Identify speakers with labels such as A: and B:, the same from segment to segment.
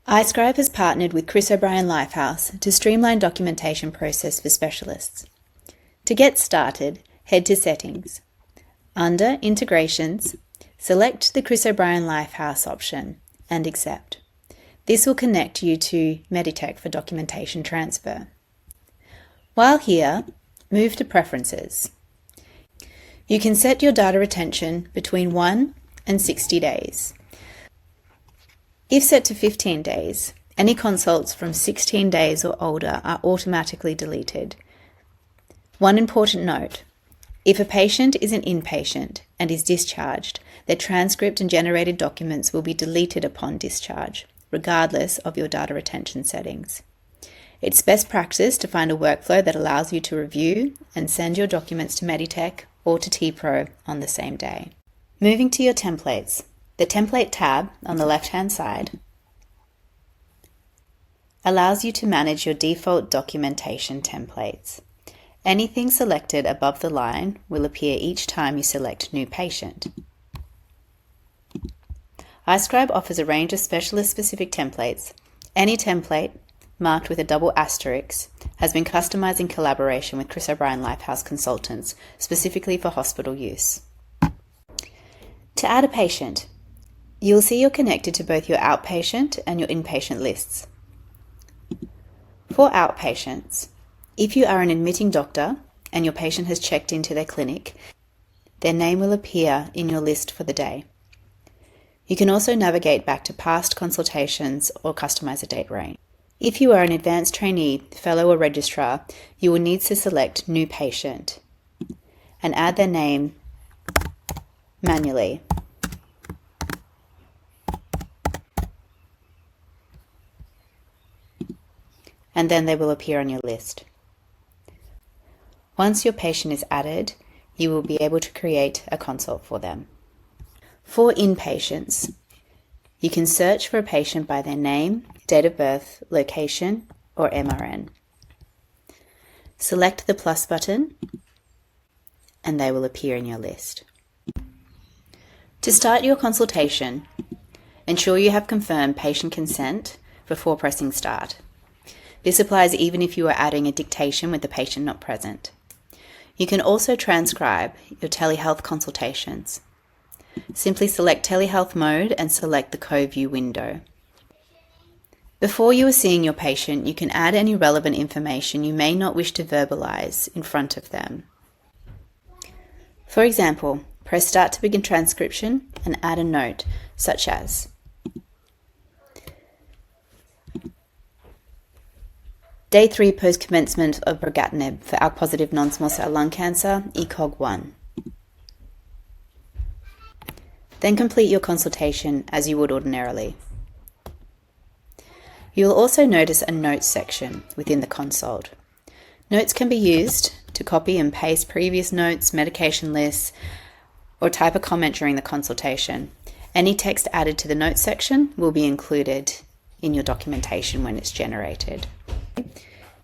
A: i-Scribe has partnered with Chris O'Brien Lifehouse to streamline documentation process for specialists. To get started, head to Settings. Under Integrations, select the Chris O'Brien Lifehouse option and Accept. This will connect you to Meditech for documentation transfer. While here, move to Preferences. You can set your data retention between 1 and 60 days. If set to 15 days, any consults from 16 days or older are automatically deleted. One important note: if a patient is an inpatient and is discharged, their transcript and generated documents will be deleted upon discharge, regardless of your data retention settings. It's best practice to find a workflow that allows you to review and send your documents to Meditech or to T-Pro on the same day. Moving to your templates, the Template tab on the left-hand side allows you to manage your default documentation templates. Anything selected above the line will appear each time you select New Patient. i-Scribe offers a range of specialist-specific templates. Any template marked with a double asterisk has been customized in collaboration with Chris O'Brien Lifehouse consultants, specifically for hospital use. To add a patient, you'll see you're connected to both your outpatient and your inpatient lists. For outpatients, if you are an admitting doctor and your patient has checked into their clinic, their name will appear in your list for the day. You can also navigate back to past consultations or customize a date range. If you are an advanced trainee, fellow or registrar, you will need to select New Patient and add their name manually. And then they will appear on your list. Once your patient is added, you will be able to create a consult for them. For inpatients, you can search for a patient by their name, date of birth, location, or MRN. Select the plus button, and they will appear in your list. To start your consultation, ensure you have confirmed patient consent before pressing start. This applies even if you are adding a dictation with the patient not present. You can also transcribe your telehealth consultations. Simply select telehealth mode and select the co-view window. Before you are seeing your patient, you can add any relevant information you may not wish to verbalize in front of them. For example, press start to begin transcription and add a note such as Day 3 post-commencement of brigatinib for ALK-positive non-small cell lung cancer, ECOG 1. Then complete your consultation as you would ordinarily. You will also notice a notes section within the consult. Notes can be used to copy and paste previous notes, medication lists, or type a comment during the consultation. Any text added to the notes section will be included in your documentation when it's generated.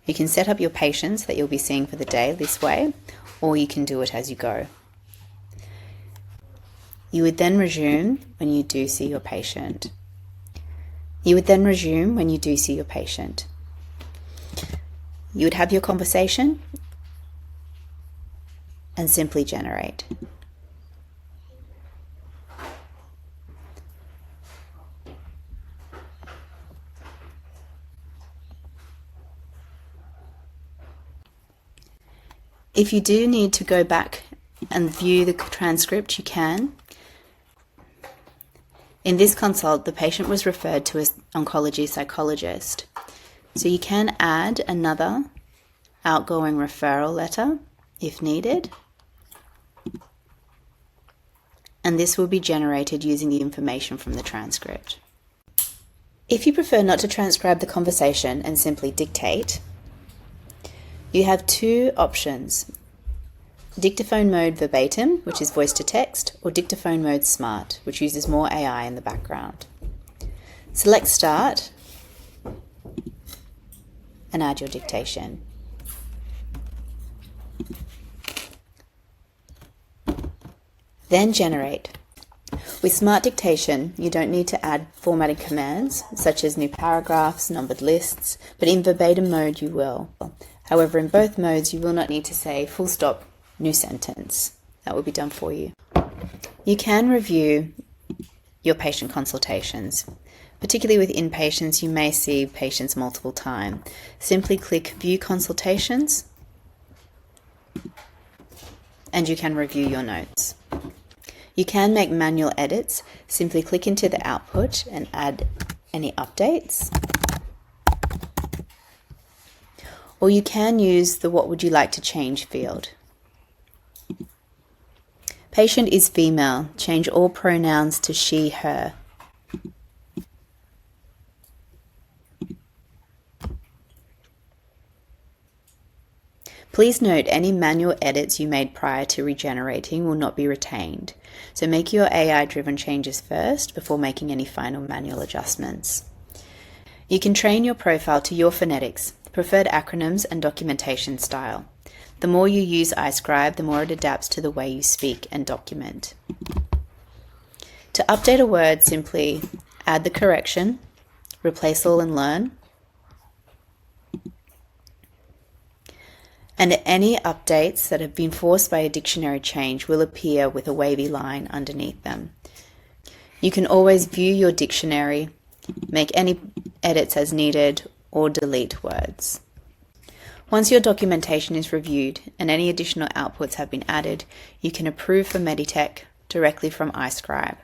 A: You can set up your patients that you'll be seeing for the day this way, or you can do it as you go. You would then resume when you do see your patient. You would have your conversation and simply generate. If you do need to go back and view the transcript, you can. In this consult, the patient was referred to an oncology psychologist. So you can add another outgoing referral letter if needed. And this will be generated using the information from the transcript. If you prefer not to transcribe the conversation and simply dictate, you have two options: dictaphone mode verbatim, which is voice to text, or dictaphone mode smart, which uses more AI in the background. Select start and add your dictation. Then generate. With Smart Dictation, you don't need to add formatting commands, such as new paragraphs, numbered lists, but in verbatim mode you will. However, in both modes, you will not need to say full stop, new sentence. That will be done for you. You can review your patient consultations. Particularly with inpatients, you may see patients multiple times. Simply click View Consultations, and you can review your notes. You can make manual edits. Simply click into the output and add any updates. Or you can use the What would you like to change field. Patient is female. Change all pronouns to she, her. Please note any manual edits you made prior to regenerating will not be retained, so make your AI-driven changes first before making any final manual adjustments. You can train your profile to your phonetics, preferred acronyms and documentation style. The more you use i-Scribe, the more it adapts to the way you speak and document. To update a word, simply add the correction, replace all and learn, and any updates that have been forced by a dictionary change will appear with a wavy line underneath them. You can always view your dictionary, make any edits as needed, or delete words. Once your documentation is reviewed and any additional outputs have been added, you can approve for Meditech directly from i-Scribe.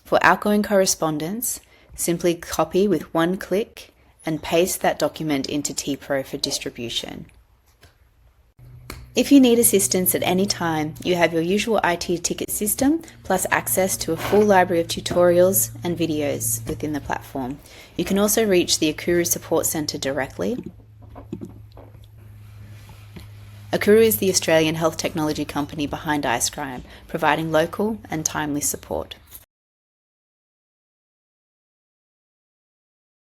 A: For outgoing correspondence, simply copy with one click and paste that document into T-Pro for distribution. If you need assistance at any time, you have your usual IT ticket system, plus access to a full library of tutorials and videos within the platform. You can also reach the Akuru Support Centre directly. Akuru is the Australian health technology company behind i-Scribe, providing local and timely support.